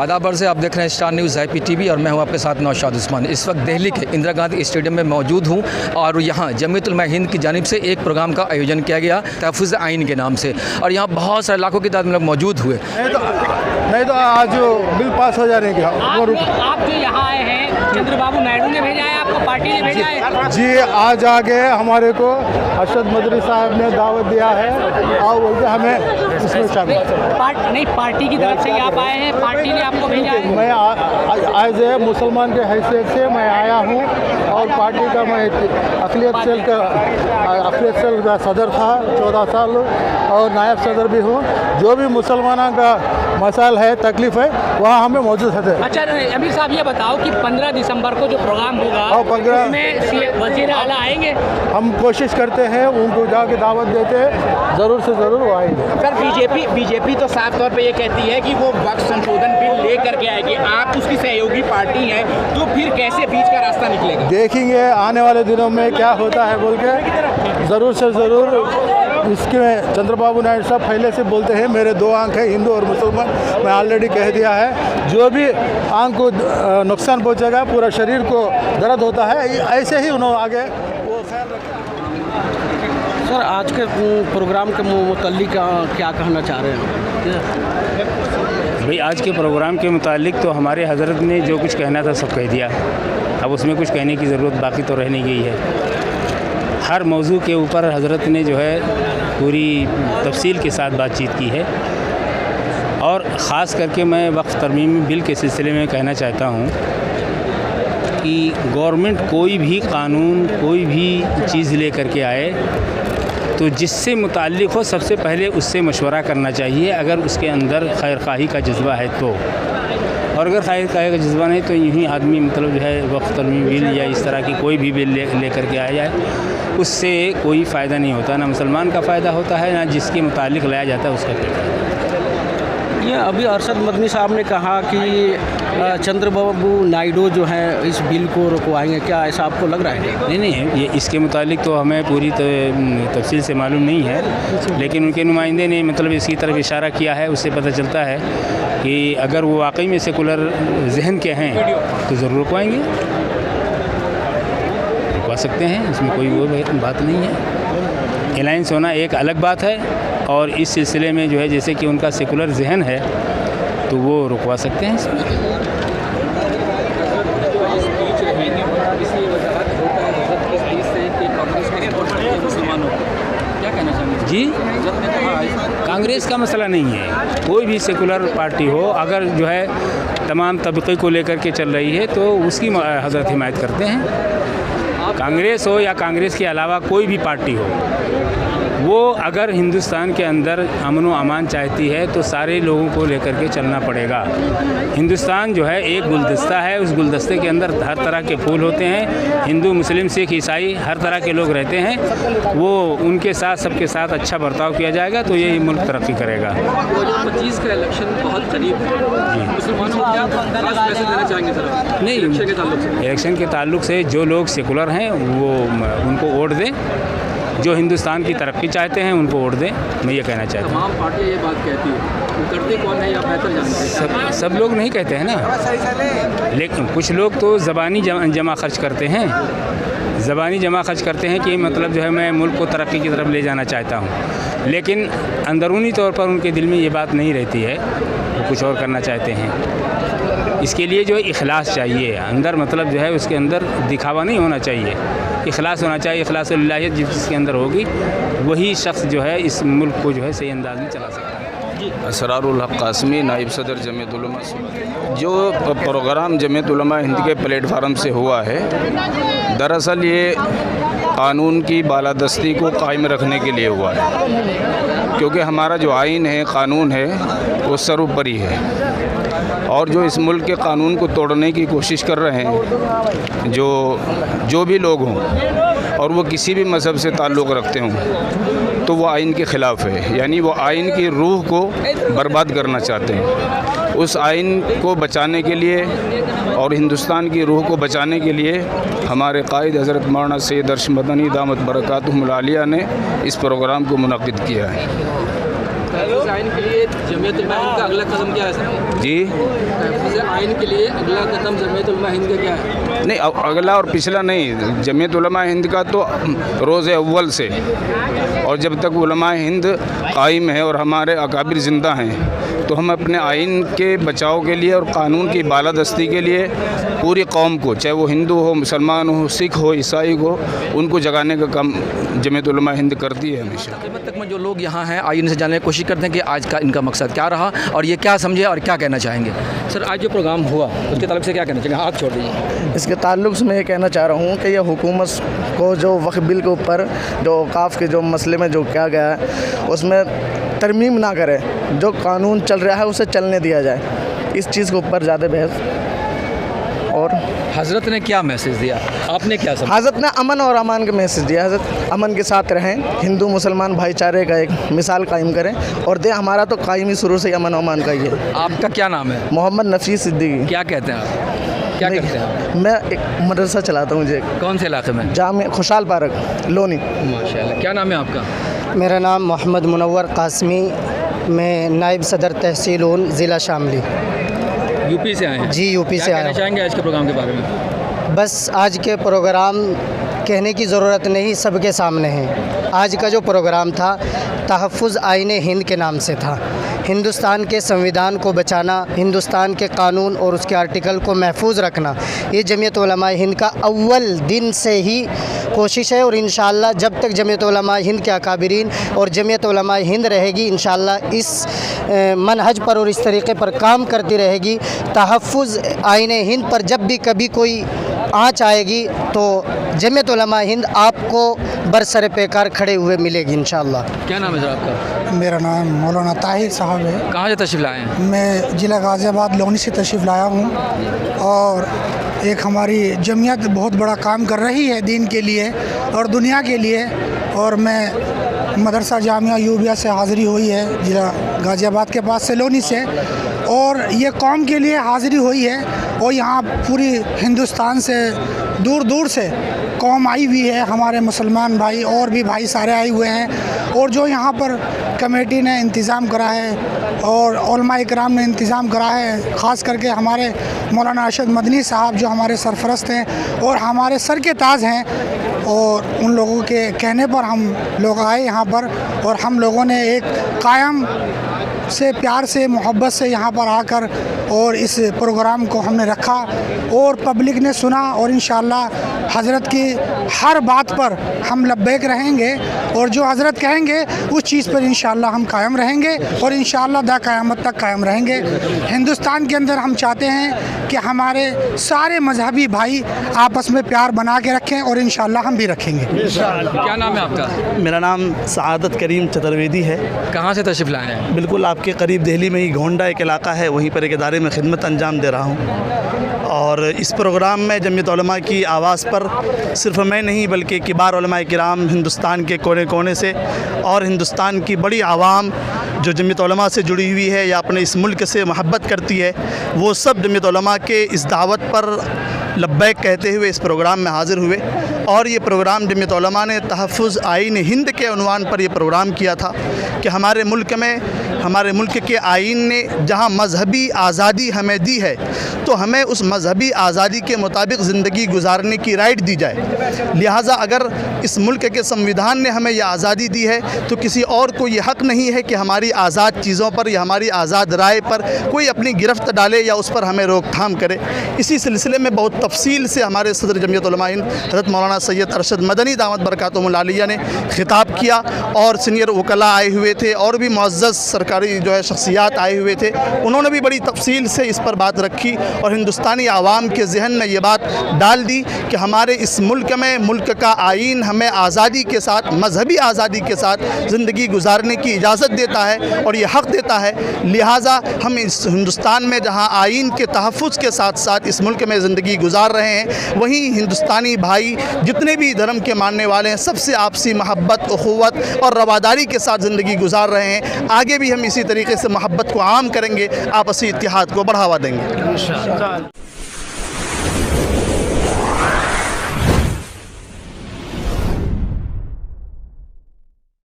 आदाबर से आप देख रहे हैं स्टार न्यूज़ IPTV और मैं हूं आपके साथ नौशाद उस्मान। इस वक्त दिल्ली के इंदिरा गांधी स्टेडियम में मौजूद हूं और यहां जमीयत उलमा हिंद की जानिब से एक प्रोग्राम का आयोजन किया गया तहफ़्फ़ुज़ आइन के नाम से, और यहां बहुत सारे लाखों की तादाद में लोग मौजूद हुए। नहीं तो आज बिल पास हो जाने का। आप जो यहाँ आए हैं, चंद्रबाबू नायडू ने भेजा है आपको, पार्टी ने भेजा है? जी, आज आगे हमारे को अरशद मदनी साहब ने दावत दिया है और बोलते हमें इसमें शामिल। नहीं, पार्टी की तरफ से ही आप आए हैं, पार्टी ने आपको भेजा है? मैं एज ए मुसलमान के हैसियत से मैं आया हूँ और पार्टी का मैं अक़लियत सेल का सदर था 14 साल और नायब सदर भी हूँ। जो भी मुसलमानों का मसाइल है, तकलीफ़ है, वहाँ हमें मौजूद है। अच्छा अमीर साहब, ये बताओ कि 15 दिसंबर को जो प्रोग्राम होगा उसमें वज़ीर आला आएंगे? हम कोशिश करते हैं, उनको जाके दावत देते हैं, ज़रूर से ज़रूर वो आएंगे। सर, बीजेपी तो साफ तौर पे ये कहती है कि वो वक्त संशोधन बिल ले करके आएगी, आप उसकी सहयोगी पार्टी हैं, तो फिर कैसे बीच का रास्ता निकलेगा? देखेंगे आने वाले दिनों में क्या होता है बोल के। ज़रूर से ज़रूर इसके चंद्रबाबू नायडू साहब पहले से बोलते हैं मेरे 2 आंख हैं, हिंदू और मुसलमान। मैं ऑलरेडी कह दिया है, जो भी आंख को नुकसान पहुंचेगा, पूरा शरीर को दर्द होता है, ऐसे ही उन्होंने आगे वो ख्याल रखा। सर, आज के प्रोग्राम के मुताल्लिक क्या कहना चाह रहे हैं? भाई, आज के प्रोग्राम के मुताल्लिक तो हमारे हज़रत ने जो कुछ कहना था सब कह दिया। अब उसमें कुछ कहने की ज़रूरत बाकी तो रह नहीं गई है। हर मौजू के ऊपर हज़रत ने जो है पूरी तफसील के साथ बातचीत की है, और ख़ास करके मैं वक्फ़ तरमीम बिल के सिलसिले में कहना चाहता हूँ कि गवर्नमेंट कोई भी कानून, कोई भी चीज़ ले करके आए तो जिससे मुताल्लिक़ हो सबसे पहले उससे मशवरा करना चाहिए, अगर उसके अंदर खैरख़्वाही का जज्बा है तो। और अगर खैरख़्वाही का जज्बा नहीं तो यूँ ही आदमी मतलब जो है वक्फ़ तरमीम बिल या इस तरह की कोई भी बिल ले करके आ जाए, उससे कोई फ़ायदा नहीं होता। ना मुसलमान का फ़ायदा होता है, ना जिसके मुतालिक लाया जाता है उसका कोई फ़ायदा। ये अभी अरशद मदनी साहब ने कहा कि चंद्रबाबू नायडू जो है इस बिल को रुकवाएंगे, क्या ऐसा आपको लग रहा है? नहीं, ये इसके मुतालिक तो हमें पूरी तफसील से मालूम नहीं है, लेकिन उनके नुमाइंदे ने मतलब इसकी तरफ इशारा किया है। उससे पता चलता है कि अगर वो वाकई में सेकुलर जहन के हैं तो ज़रूर रुकवाएंगे, रुकवा सकते हैं, इसमें कोई वो बात नहीं है। अलायंस होना एक अलग बात है, और इस सिलसिले में जो है जैसे कि उनका सेकुलर जहन है तो वो रुकवा सकते हैं इसमें। जी, कांग्रेस का मसला नहीं है, कोई भी सेकुलर पार्टी हो, अगर जो है तमाम तबके को लेकर के चल रही है तो उसकी हज़रत हिमायत करते हैं। कांग्रेस हो या कांग्रेस के अलावा कोई भी पार्टी हो, वो अगर हिंदुस्तान के अंदर अमन व अमान चाहती है तो सारे लोगों को लेकर के चलना पड़ेगा। हिंदुस्तान जो है एक गुलदस्ता है, उस गुलदस्ते के अंदर हर तरह के फूल होते हैं, हिंदू, मुस्लिम, सिख, ईसाई हर तरह के लोग रहते हैं। वो उनके साथ सबके साथ अच्छा बर्ताव किया जाएगा तो ये मुल्क तरक्की करेगा। 2025 का इलेक्शन बहुत करीब है, मुसलमानों को क्या मैसेज देना चाहेंगे सर? नहीं, इलेक्शन के ताल्लुक से जो लोग सेकुलर हैं वो उनको वोट दें, जो हिंदुस्तान की तरक्की चाहते हैं उनको वोट दें, मैं ये कहना चाहता हूँ। तमाम पार्टियाँ ये बात कहती है, वो करते कौन है या बेहतर जानते हैं? सब लोग नहीं कहते हैं ना, लेकिन कुछ लोग तो ज़बानी जमा खर्च करते हैं, ज़बानी जमा खर्च करते हैं कि मतलब जो है मैं मुल्क को तरक्की की तरफ ले जाना चाहता हूँ, लेकिन अंदरूनी तौर पर उनके दिल में ये बात नहीं रहती है, वो कुछ और करना चाहते हैं। इसके लिए जो है इखलास चाहिए अंदर, मतलब जो है उसके अंदर दिखावा नहीं होना चाहिए, इखलास होना चाहिए। इखलासुल्लाहियत जिसके अंदर होगी वही शख्स जो है इस मुल्क को जो है सही अंदाज में चला सकता है। असरारुल हक कासमी, नाइब सदर जमीयत उलमा। जो प्रोग्राम जमीयत उलमा हिंद के प्लेटफार्म से हुआ है, दरअसल ये कानून की बालादस्ती को कायम रखने के लिए हुआ है, क्योंकि हमारा जो आइन है, कानून है, वो सर्वोपरि है, और जो इस मुल्क के कानून को तोड़ने की कोशिश कर रहे हैं जो भी लोग हों, और वो किसी भी मज़हब से ताल्लुक़ रखते हों, तो वो आइन के ख़िलाफ़ है। यानी वो आइन की रूह को बर्बाद करना चाहते हैं। उस आइन को बचाने के लिए और हिंदुस्तान की रूह को बचाने के लिए हमारे कायद हज़रत मौलाना सैयद अरशद मदनी दामत बरकातुहुल आलिया ने इस प्रोग्राम को मुनक़्क़िद किया है। तहफ़्फ़ुज़ आइन के लिए जमीयत उलमा हिंद का अगला कदम क्या है सर? जी तहफ़्फ़ुज़ आइन के लिए अगला कदम जमीयत उलमा हिंद का क्या है? नहीं, अगला और पिछला नहीं, जमीयत उलमा हिंद का तो रोज़ अव्वल से, और जब तक उलमा हिंद कायम है और हमारे अकाबिर ज़िंदा हैं, तो हम अपने आइन के बचाव के लिए और कानून की बालादस्ती के लिए पूरी कौम को, चाहे वो हिंदू हो, मुसलमान हो, सिख हो, ईसाई हो, उनको जगाने का काम जमीयत उलमा हिंद करती है हमेशा। तक में जो लोग यहाँ हैं आइन से जानने की कोशिश करते हैं कि आज का इनका मकसद क्या रहा और ये क्या समझे और क्या कहना चाहेंगे। सर, आज जो प्रोग्राम हुआ उसके ताल्लुक से क्या कहना चाहेंगे? हाथ छोड़ दीजिए। इसके ताल्लुक से मैं ये कहना चाह रहा हूँ कि यह हुकूमत को जो वक्फ बिल के ऊपर जो औकाफ के जो मसले में जो किया गया है उसमें तरमीम ना करे, जो कानून चल रहा है उसे चलने दिया जाए, इस चीज़ के ऊपर ज़्यादा बहस। और हज़रत ने क्या मैसेज दिया, आपने क्या समझा? हज़रत ने अमन और अमान का मैसेज दिया। हज़रत अमन के साथ रहें, हिंदू मुसलमान भाईचारे का एक मिसाल कायम करें और दे हमारा तो कायम ही शुरू से अमन अमान का ही है। आपका क्या नाम है? मोहम्मद नफ़ीस सिद्दीकी। क्या कहते हैं आप, क्या करते हैं? मैं एक मदरसा चलाता हूँ। कौन से इलाके में? जामिया खुशहाल पार्क, लोनी। माशाल्लाह। क्या नाम है आपका? मेरा नाम मोहम्मद मुनव्वर कासमी, मैं नायब सदर तहसील ऊन ज़िला शामली। यूपी से आए हैं? जी, यूपी से आया हूँ। चाहेंगे आज के प्रोग्राम के बारे में? बस आज के प्रोग्राम कहने की ज़रूरत नहीं, सबके सामने है। आज का जो प्रोग्राम था तहफ़्फ़ुज़ आइन हिंद के नाम से था। हिंदुस्तान के संविधान को बचाना, हिंदुस्तान के कानून और उसके आर्टिकल को महफूज रखना, ये जमीयत उलमा हिंद का अव्वल दिन से ही कोशिश है। और इंशाअल्लाह जब तक जमीयत उलमा हिंद के अकाबिरीन और जमीयत उलमा हिंद रहेगी, इंशाअल्लाह इस मनहज पर और इस तरीक़े पर काम करती रहेगी। तहफ़्फ़ुज़ आइन हिंद पर जब भी कभी कोई आँच आएगी तो जमीयत उलमा हिंद आपको बरसर पैकार खड़े हुए मिलेगी इंशाअल्लाह। क्या नाम है सर आपका? मेरा नाम मौलाना ताहिर साहब है। कहाँ से तशरीफ़ लाए हैं? मैं ज़िला गाज़ियाबाद लोनी से तशरीफ़ लाया हूँ और एक हमारी जमीयत बहुत बड़ा काम कर रही है दीन के लिए और दुनिया के लिए। और मैं मदरसा जामिया यूबिया से हाज़िरी हुई है, ज़िला गाज़ियाबाद के पास से लोनी से, और ये कौम के लिए हाज़िरी हुई है। और यहाँ पूरी हिंदुस्तान से दूर दूर से कौम आई हुई है, हमारे मुसलमान भाई और भी भाई सारे आए हुए हैं। और जो यहाँ पर कमेटी ने इंतज़ाम करा है और उलमा इकराम ने इंतज़ाम करा है, ख़ास करके हमारे मौलाना अरशद मदनी साहब जो हमारे सरफरस्त हैं और हमारे सर के ताज हैं, और उन लोगों के कहने पर हम लोग आए यहाँ पर। और हम लोगों ने एक कायम से प्यार से मोहब्बत से यहाँ पर आकर और इस प्रोग्राम को हमने रखा और पब्लिक ने सुना। और इंशाअल्लाह हज़रत की हर बात पर हम लब्बैक रहेंगे और जो हज़रत कहेंगे उस चीज़ पर इंशाअल्लाह हम कायम रहेंगे और इंशाअल्लाह दा क़यामत तक कायम रहेंगे। हिंदुस्तान के अंदर हम चाहते हैं कि हमारे सारे मजहबी भाई आपस में प्यार बना के रखें और इंशाअल्लाह हम भी रखेंगे। क्या नाम है आपका? मेरा नाम सआदत करीम चतुर्वेदी है। कहाँ से तशरीफ़ लाए हैं? बिल्कुल आपके करीब दिल्ली में ही गोंडा एक इलाका है, वहीं पर एक इदारे में खिदमत अंजाम दे रहा हूँ। और इस प्रोग्राम में जमीयत उलमा की आवाज़ पर सिर्फ मैं नहीं बल्कि किबार उलमा किराम हिंदुस्तान के कोने कोने से और हिंदुस्तान की बड़ी आवाम जो जमीयत उलमा से जुड़ी हुई है या अपने इस मुल्क से मोहब्बत करती है, वो सब जमीयत उलमा के इस दावत पर लब्बैक कहते हुए इस प्रोग्राम में हाज़िर हुए। और ये प्रोग्राम जमीयत उलमा ने तहफ़्फ़ुज़ आइन हिंद के उन्वान पर यह प्रोग्राम किया था कि हमारे मुल्क के आइन ने जहाँ मज़हबी आज़ादी हमें दी है तो हमें उस मज़हबी आज़ादी के मुताबिक ज़िंदगी गुजारने की राइट दी जाए। लिहाजा अगर इस मुल्क के संविधान ने हमें यह आज़ादी दी है तो किसी और को ये हक़ नहीं है कि हमारी आज़ाद चीज़ों पर या हमारी आज़ाद राय पर कोई अपनी गिरफ्त डाले या उस पर हमें रोकथाम करे। इसी सिलसिले में बहुत तफसील से हमारे सदर जमीयत उलमा हिंद हज़रत मौलाना सैयद अरशद मदनी दामत बरकातुहुल आलिया ने खिताब किया और सीनियर वकला आए हुए थे और भी मुअज़्ज़ज़ सरकारी जो है शख्सियात आए हुए थे। उन्होंने भी बड़ी तफसील से इस पर बात रखी और हिंदुस्तानी आवाम के जहन में ये बात डाल दी कि हमारे इस मुल्क में मुल्क का आइन हमें आज़ादी के साथ, मजहबी आज़ादी के साथ ज़िंदगी गुजारने की इजाज़त देता है और ये हक़ देता है। लिहाजा हम इस हिंदुस्तान में जहाँ आइन के तहफ़्फ़ुज़ के साथ साथ इस मुल्क में ज़िंदगी गुजार रहे हैं, वहीं हिंदुस्तानी भाई जितने भी धर्म के मानने वाले हैं सबसे आपसी मोहब्बत, उख़ुवत और रवादारी के साथ ज़िंदगी गुजार रहे हैं। आगे भी हम इसी तरीके से मोहब्बत को आम करेंगे, आपसी इत्तिहाद को बढ़ावा देंगे।